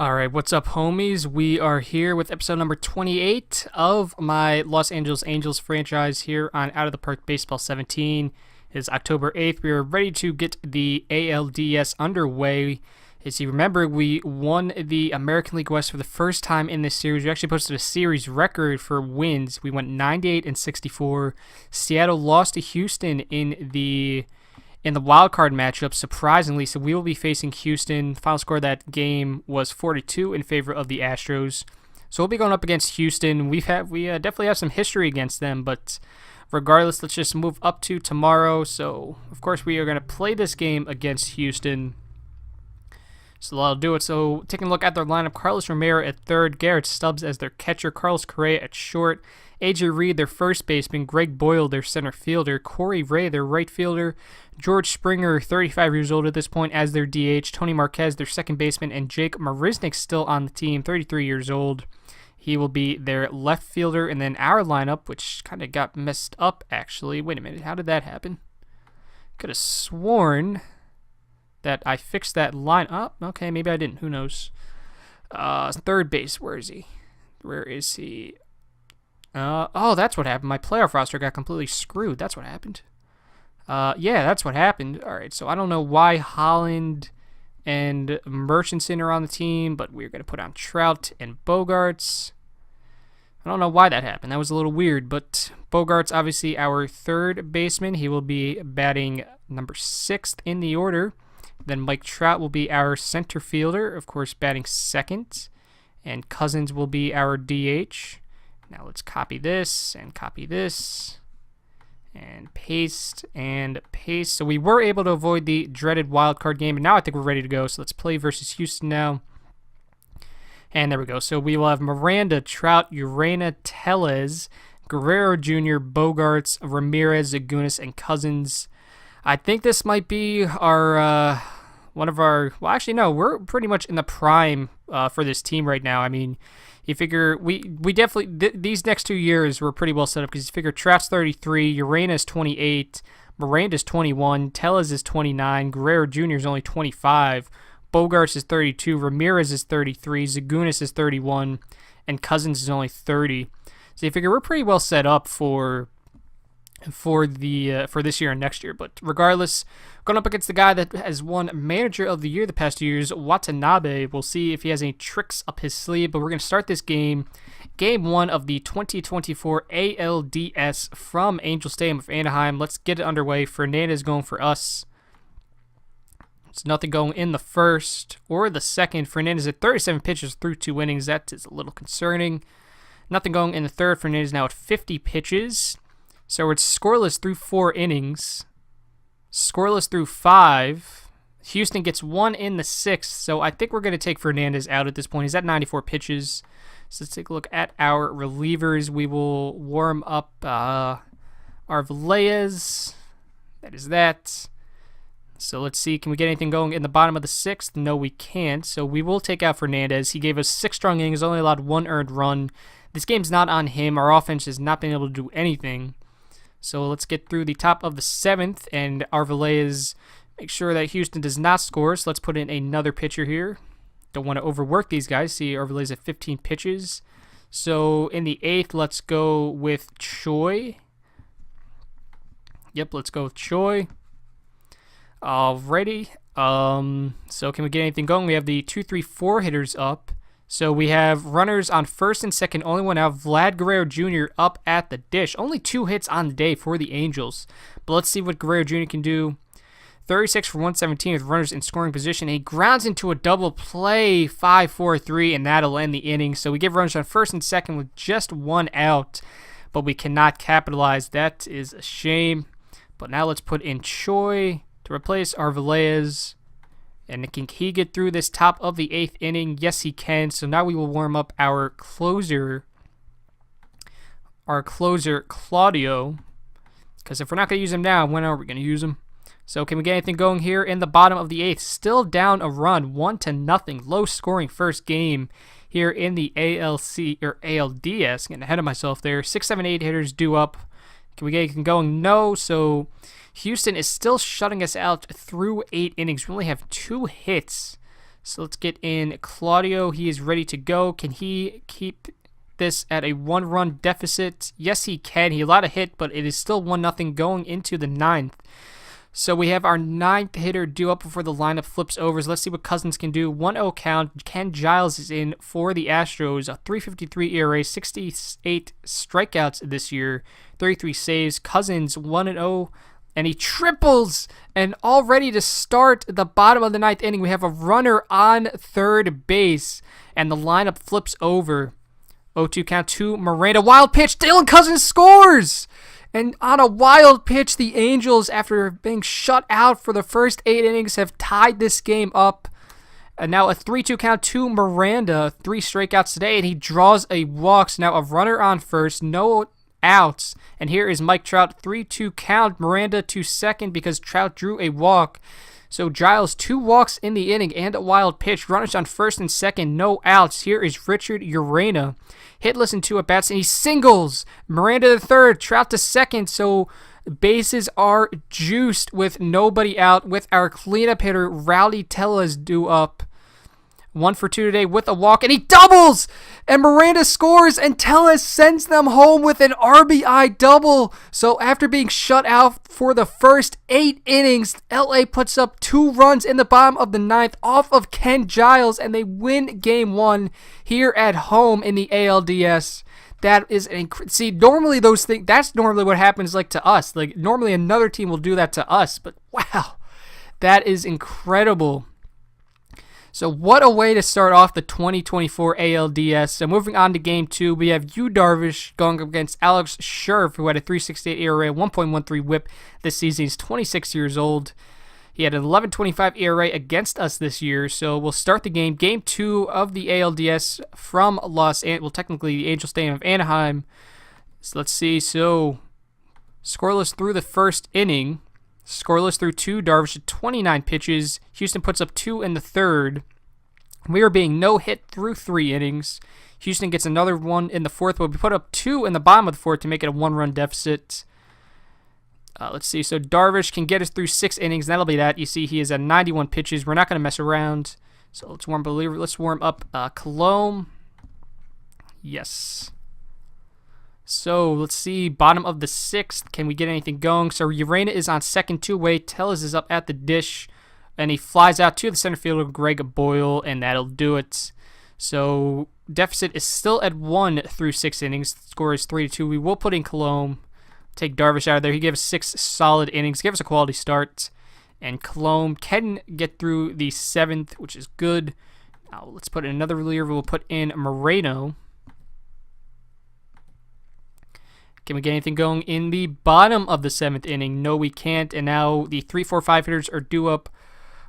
All right, what's up, homies? We are here with episode number 28 of my Los Angeles Angels franchise here on Out of the Park Baseball 17. It is October 8th. We are ready to get the ALDS underway. As you remember, we won the American League West for the first time in this series. We actually posted a series record for wins. We went 98-64. Seattle lost to Houston in the wild card matchup, surprisingly. So we will be facing Houston. Final score of that game was 4-2 in favor of the Astros. So we'll be going up against Houston. We definitely have some history against them, but regardless, let's just move up to tomorrow. So of course we are going to play this game against Houston. So that'll do it. So taking a look at their lineup: Carlos Romero at third, Garrett Stubbs as their catcher, Carlos Correa at short, AJ Reed, their first baseman, Greg Boyle, their center fielder, Corey Ray, their right fielder, George Springer, 35 years old at this point, as their DH, Tony Marquez, their second baseman, and Jake Marisnick still on the team, 33 years old. He will be their left fielder. And then our lineup, which kind of got messed up, actually. Wait a minute, how did that happen? Could have sworn that I fixed that line up. Okay, maybe I didn't. Who knows? Third base, where is he? Where is he? Oh, that's what happened. My playoff roster got completely screwed. That's what happened. Yeah, that's what happened. All right, so I don't know why Holland and Murchison are on the team, but we're going to put on Trout and Bogarts. I don't know why that happened. That was a little weird, but Bogarts, obviously our third baseman. He will be batting number 6th in the order. Then Mike Trout will be our center fielder, of course, batting second. And Cousins will be our DH. Now let's copy this and paste and paste. So we were able to avoid the dreaded wild card game, and now I think we're ready to go. So let's play versus Houston now. And there we go. So we will have Miranda, Trout, Urena, Tellez, Guerrero Jr., Bogarts, Ramirez, Zagunis, and Cousins. I think this might be our one of our. Well, actually, no. We're pretty much in the prime for this team right now. I mean, you figure we definitely these next 2 years were pretty well set up because you figure Trout's 33, Urena's 28, Miranda's 21, Tellez is 29, Guerrero Jr. is only 25, Bogarts is 32, Ramirez is 33, Zagunis is 31, and Cousins is only 30. So you figure we're pretty well set up for this year and next year. But regardless, going up against the guy that has won Manager of the Year the past 2 years, Watanabe. We'll see if he has any tricks up his sleeve, but we're going to start this game 1 of the 2024 ALDS from Angel Stadium of Anaheim. Let's get it underway. Fernandez going for us. There's nothing going in the first or the second. Fernandez at 37 pitches through 2 innings. That is a little concerning. Nothing going in the third. Fernandez now at 50 pitches. So it's scoreless through 4 innings, scoreless through 5. Houston gets 1 in the 6th, so I think we're going to take Fernandez out at this point. He's at 94 pitches. So let's take a look at our relievers. We will warm up Arvelaez. That is that. So let's see, can we get anything going in the bottom of the 6th? No, we can't. So we will take out Fernandez. He gave us 6 strong innings, only allowed 1 earned run. This game's not on him. Our offense has not been able to do anything. So let's get through the top of the 7th, and Arvelaez make sure that Houston does not score. So let's put in another pitcher here. Don't want to overwork these guys. See, Arvelaez at 15 pitches. So in the 8th, let's go with Choi. Yep, let's go with Choi. Alrighty. So can we get anything going? We have the 2, 3, 4 hitters up. So we have runners on first and second, only one out. Vlad Guerrero Jr. up at the dish. Only 2 hits on the day for the Angels. But let's see what Guerrero Jr. can do. 36 for 117 with runners in scoring position. He grounds into a double play, 5-4-3, and that'll end the inning. So we give runners on first and second with just 1 out, but we cannot capitalize. That is a shame. But now let's put in Choi to replace Arvelaez. And can he get through this top of the 8th inning? Yes, he can. So now we will warm up our closer, Claudio. Because if we're not going to use him now, when are we going to use him? So can we get anything going here in the bottom of the 8th? Still down a run, 1-0. Low scoring first game here in the ALDS. Getting ahead of myself there. 6, 7, 8 hitters due up. Can we get anything going? No. So Houston is still shutting us out through 8 innings. We only have 2 hits. So let's get in Claudio. He is ready to go. Can he keep this at a 1-run deficit? Yes, he can. He allowed a hit, but it is still 1-0 going into the 9th. So we have our 9th hitter due up before the lineup flips over. So let's see what Cousins can do. 1-0 count. Ken Giles is in for the Astros. A 3.53 ERA, 68 strikeouts this year, 33 saves. Cousins 1-0. And he triples, and all ready to start the bottom of the 9th inning. We have a runner on third base, and the lineup flips over. 0-2 count to Miranda. Wild pitch. Dylan Cousins scores! And on a wild pitch, the Angels, after being shut out for the first 8 innings, have tied this game up. And now a 3-2 count to Miranda. 3 strikeouts today, and he draws a walk. So now a runner on first. No outs. And here is Mike Trout, 3-2 count. Miranda to second because Trout drew a walk. So Giles, 2 walks in the inning and a wild pitch. Runners on first and second, no outs. Here is Richard Urena. Hitless in 2 at-bats, and he singles. Miranda to third, Trout to second. So bases are juiced with nobody out, with our cleanup hitter, Rowdy Tellez, due up. 1 for 2 today with a walk, and he doubles! And Miranda scores, and Tellez sends them home with an RBI double. So after being shut out for the first 8 innings, LA puts up 2 runs in the bottom of the 9th off of Ken Giles, and they win Game 1 here at home in the ALDS. That is see, normally those things, that's normally what happens like to us. Like normally another team will do that to us, but wow, that is incredible. So what a way to start off the 2024 ALDS. So moving on to Game 2, we have Yu Darvish going up against Alex Scherf, who had a 3.68 ERA, 1.13 WHIP this season. He's 26 years old. He had an 11.25 ERA against us this year. So we'll start the game. Game 2 of the ALDS from Los Angeles. Well, technically the Angel Stadium of Anaheim. So let's see. So scoreless through the first inning. Scoreless through 2, Darvish at 29 pitches. Houston puts up 2 in the 3rd. We are being no hit through 3 innings. Houston gets another 1 in the 4th, but we put up 2 in the bottom of the 4th to make it a 1-run deficit. Let's see. So Darvish can get us through 6 innings. That'll be that. You see he is at 91 pitches. We're not going to mess around. So let's warm up Cologne. Yes. So let's see, bottom of the 6th, can we get anything going? So Urena is on second, 2-away. Tellez is up at the dish, and he flies out to the center fielder, Greg Boyle, and that'll do it. So deficit is still at 1 through 6 innings. The score is 3-2. We will put in Cologne, take Darvish out of there. He gave us 6 solid innings, gave us a quality start, and Cologne can get through the 7th, which is good. Now let's put in another reliever. We'll put in Moreno. Can we get anything going in the bottom of the 7th inning? No, we can't. And now the 3, 4, 5 hitters are due up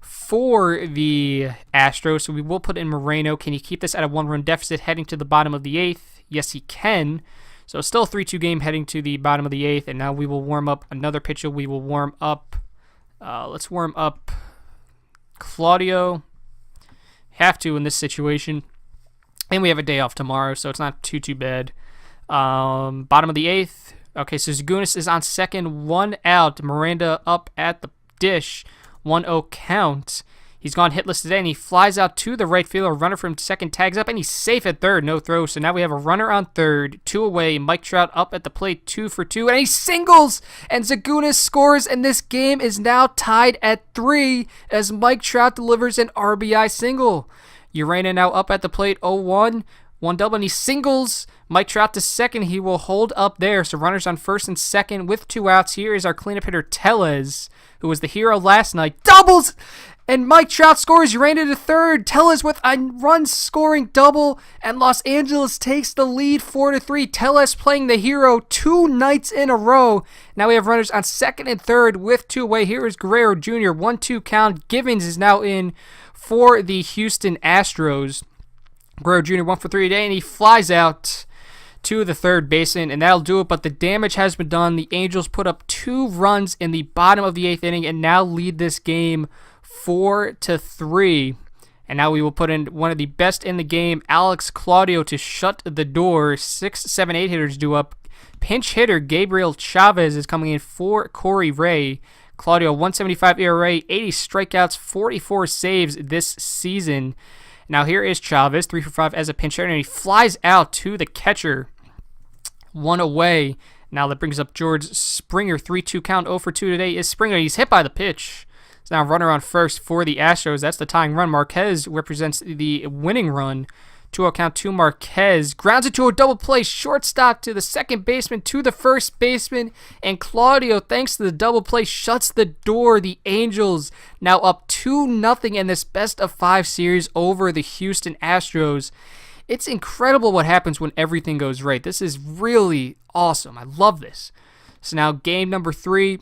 for the Astros. So we will put in Moreno. Can he keep this at a 1-run deficit heading to the bottom of the 8th? Yes, he can. So still a 3-2 game heading to the bottom of the 8th. And now we will warm up another pitcher. We will warm up. Let's warm up Claudio. Have to in this situation. And we have a day off tomorrow, so it's not too bad. Bottom of the 8th. Okay, so Zagunis is on second, 1 out. Miranda up at the dish, 1-0 count. He's gone hitless today, and he flies out to the right fielder. Runner from second tags up, and he's safe at third. No throw. So now we have a runner on third, 2 away. Mike Trout up at the plate, 2 for 2, and he singles, and Zagunis scores, and this game is now tied at 3 as Mike Trout delivers an RBI single. Urena now up at the plate, 0-1. 1 double, and he singles. Mike Trout to second. He will hold up there. So runners on first and second with 2 outs. Here is our cleanup hitter, Tellez, who was the hero last night. Doubles! And Mike Trout scores. Urena to third. Tellez with a run-scoring double. And Los Angeles takes the lead 4-3. Tellez playing the hero 2 nights in a row. Now we have runners on second and third with 2 away. Here is Guerrero Jr. 1-2 count. Givens is now in for the Houston Astros. Guerrero Jr. 1 for 3 today, and he flies out to the third baseman, and that'll do it. But the damage has been done. The Angels put up 2 runs in the bottom of the 8th inning and now lead this game 4-3. And now we will put in one of the best in the game, Alex Claudio, to shut the door. 6, 7, 8 hitters due up. Pinch hitter Gabriel Chavez is coming in for Corey Ray. Claudio, 175 ERA, 80 strikeouts, 44 saves this season. Now here is Chavez, 3 for 5 as a pinch hitter, and he flies out to the catcher. 1 away. Now that brings up George Springer, 3-2 count. 0 for 2 today is Springer. He's hit by the pitch. It's now runner on first for the Astros. That's the tying run. Marquez represents the winning run. 2-0 count to Marquez. Grounds it to a double play. Shortstop to the second baseman, to the first baseman. And Claudio, thanks to the double play, shuts the door. The Angels now up 2-0 in this best-of-5 series over the Houston Astros. It's incredible what happens when everything goes right. This is really awesome. I love this. So now game number 3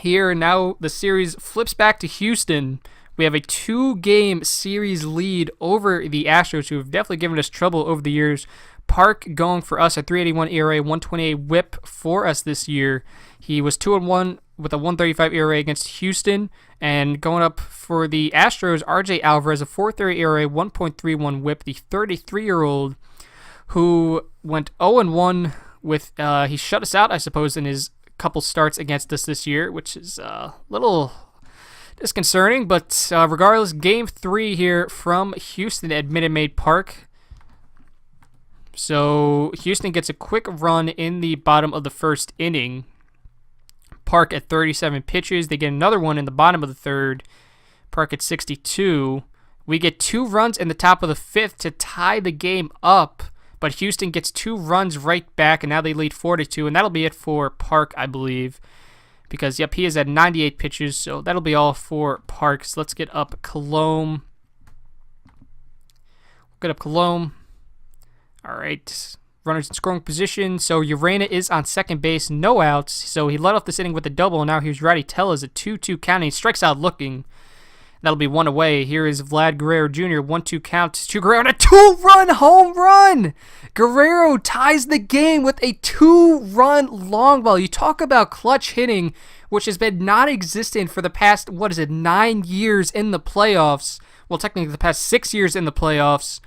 here. And now the series flips back to Houston. We have a 2-game series lead over the Astros, who have definitely given us trouble over the years. Park going for us a 3.81 ERA, 128 WHIP for us this year. He was 2-1 with a 1.35 ERA against Houston, and going up for the Astros, RJ Alvarez, a 4.30 ERA, 1.31 WHIP. The 33-year-old who went 0-1 with he shut us out, I suppose, in his couple starts against us this year, which is a little disconcerting, but regardless, game 3 here from Houston at Minute Maid Park. So Houston gets a quick run in the bottom of the first inning. Park at 37 pitches. They get another one in the bottom of the third. Park at 62. We get 2 runs in the top of the 5th to tie the game up, but Houston gets 2 runs right back, and now they lead 4-2, and that'll be it for Park, I believe. Because, yep, he is at 98 pitches, so that'll be all for Park. So let's get up Colomb. Get up Colomb. All right. Runners in scoring position. So Urena is on second base, no outs. So he led off this inning with a double, and now here's Rowdy Tellez, a 2-2 count. He strikes out looking. That'll be 1 away. Here is Vlad Guerrero Jr., 1-2 count to Guerrero, and a 2-run home run! Guerrero ties the game with a 2-run long ball. You talk about clutch hitting, which has been non-existent for the past, 9 years in the playoffs. Well, technically the past 6 years in the playoffs.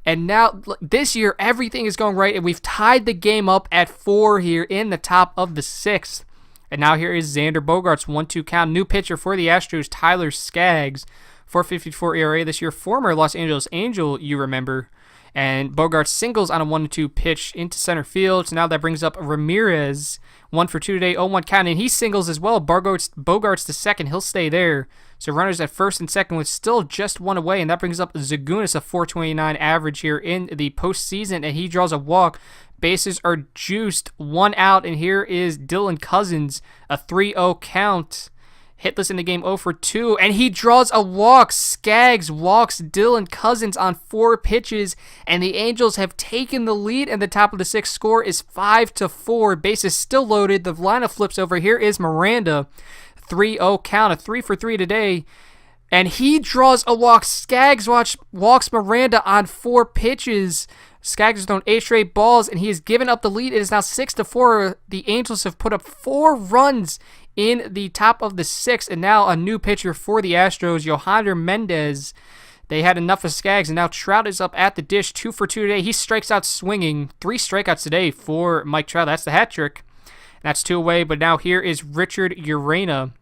And now, this year, everything is going right, and we've tied the game up at 4 here in the top of the 6th. And now here is Xander Bogaerts, 1-2 count. New pitcher for the Astros, Tyler Skaggs, 4.54 ERA this year. Former Los Angeles Angel, you remember. And Bogaerts singles on a 1-2 pitch into center field. So now that brings up Ramirez, 1 for 2 today, 0-1 count. And he singles as well. Bogaerts to second. He'll stay there. So runners at first and second with still just 1 away. And that brings up Zagunis, a 4.29 average here in the postseason. And he draws a walk. Bases are juiced, 1 out, and here is Dylan Cousins, a 3-0 count. Hitless in the game, 0 for 2, and he draws a walk. Skaggs walks Dylan Cousins on 4 pitches, and the Angels have taken the lead, and the top of the 6th. Score is 5-4. Bases still loaded. The lineup flips over. Here is Miranda, 3-0 count, a 3 for 3 today. And he draws a walk. Skaggs walks Miranda on 4 pitches. Skaggs has thrown 8 straight balls, and he has given up the lead. It is now 6-4. The Angels have put up 4 runs in the top of the 6th, and now a new pitcher for the Astros, Yohander Mendez. They had enough of Skaggs, and now Trout is up at the dish, 2 for 2 today. He strikes out swinging. 3 strikeouts today for Mike Trout. That's the hat trick. That's 2 away, but now here is Richard Urena.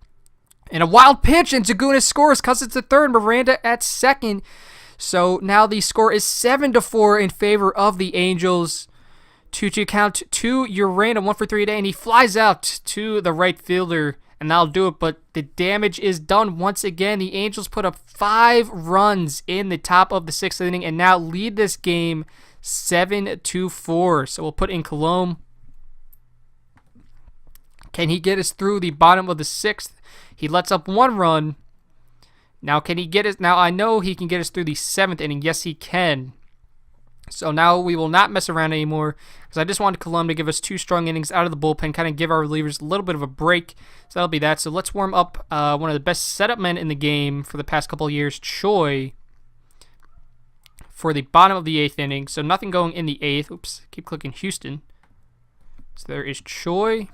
And a wild pitch, and Zagunis scores. Cousins to third, Miranda at second. So now the score is 7-4 in favor of the Angels. 2-2 count to Urena, 1 for 3 today, and he flies out to the right fielder, and that'll do it. But the damage is done once again. The Angels put up 5 runs in the top of the 6th inning, and now lead this game 7-4. So we'll put in Colomb. Can he get us through the bottom of the 6th? He lets up 1 run. Now, can he get us? Now, I know he can get us through the 7th inning. Yes, he can. So now we will not mess around anymore, because I just wanted Colomb to give us 2 strong innings out of the bullpen, kind of give our relievers a little bit of a break. So that'll be that. So let's warm up one of the best setup men in the game for the past couple of years, Choi, for the bottom of the 8th inning. So nothing going in the 8th. Oops, keep clicking Houston. So there is Choi.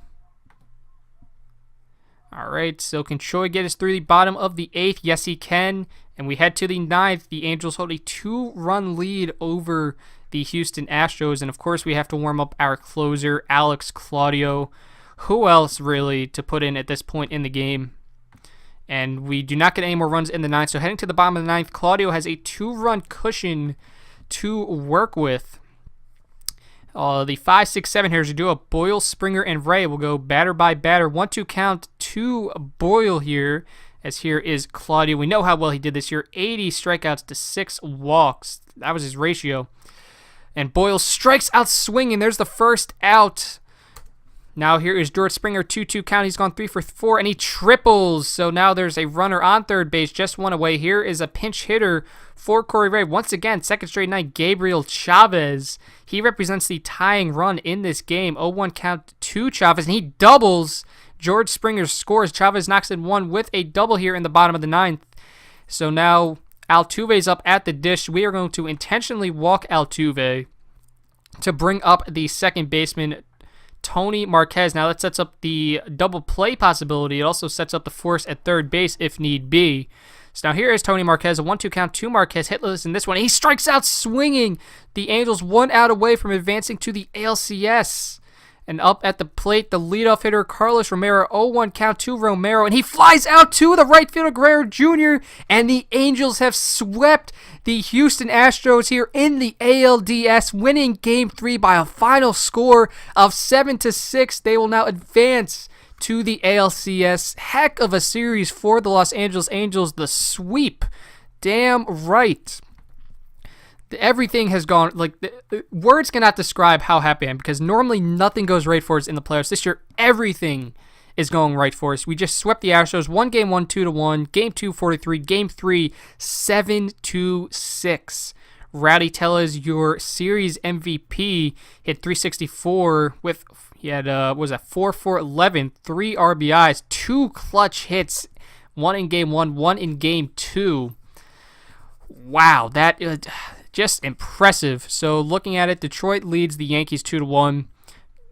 All right, so can Choi get us through the bottom of the 8th? Yes, he can. And we head to the 9th. The Angels hold a 2-run lead over the Houston Astros. And, of course, we have to warm up our closer, Alex Claudio, who else really to put in at this point in the game? And we do not get any more runs in the ninth. So heading to the bottom of the ninth, Claudio has a 2-run cushion to work with. The 5, 6, 7 hitters do a Boyle, Springer, and Ray will go batter by batter. 1-2 count to Boyle here, as here is Claudio. We know how well he did this year. 80 strikeouts to 6 walks. That was his ratio. And Boyle strikes out swinging. There's the first out. Now here is George Springer, 2-2 count. He's gone 3 for 4, and he triples. So now there's a runner on third base, just one away. Here is a pinch hitter for Corey Ray. Once again, second straight night, Gabriel Chavez. He represents the tying run in this game. 0-1 count to Chavez, and he doubles. George Springer scores. Chavez knocks in one with a double here in the bottom of the ninth. So now Altuve's up at the dish. We are going to intentionally walk Altuve to bring up the second baseman, Tony Marquez. Now that sets up the double play possibility. It also sets up the force at third base if need be. So now here is Tony Marquez, a 1-2 count to Marquez, hitless in this one. He strikes out swinging. The Angels 1 out away from advancing to the ALCS. And up at the plate, the leadoff hitter, Carlos Romero, 0-1 count to Romero, and he flies out to the right fielder, Guerrero Jr., and the Angels have swept the Houston Astros here in the ALDS, winning Game 3 by a final score of 7-6. They will now advance to the ALCS. Heck of a series for the Los Angeles Angels. The sweep. Damn right. Everything has gone, words cannot describe how happy I am, because normally nothing goes right for us in the playoffs. This year, everything is going right for us. We just swept the Astros. One game, 2-1. Game 2, 4-3. Game 3, 7-6. Rowdy Tellez, your series MVP, hit 364 with, he had, 4-for-11, 3 RBIs, 2 clutch hits, 1 in Game 1, 1 in Game 2. Wow, that just impressive. So looking at it, Detroit leads the Yankees 2-1.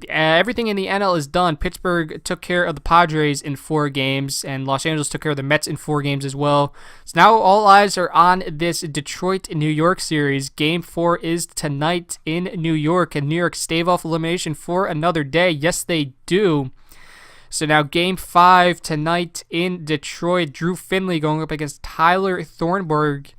Everything in the NL is done. Pittsburgh took care of the Padres in 4 games, and Los Angeles took care of the Mets in 4 games as well. So now all eyes are on this Detroit-New York series. Game 4 is tonight in New York, and New York stave off elimination for another day. Yes, they do. So now Game 5 tonight in Detroit. Drew Finley going up against Tyler Thornburg.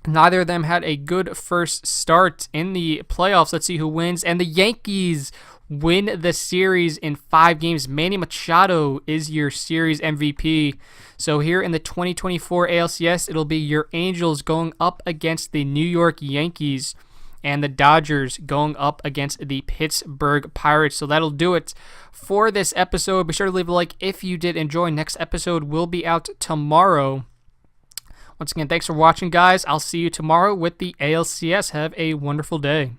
Neither of them had a good first start in the playoffs. Let's see who wins. And the Yankees win the series in 5 games. Manny Machado is your series MVP. So here in the 2024 ALCS, it'll be your Angels going up against the New York Yankees, and the Dodgers going up against the Pittsburgh Pirates. So that'll do it for this episode. Be sure to leave a like if you did enjoy. Next episode will be out tomorrow. Once again, thanks for watching, guys. I'll see you tomorrow with the ALCS. Have a wonderful day.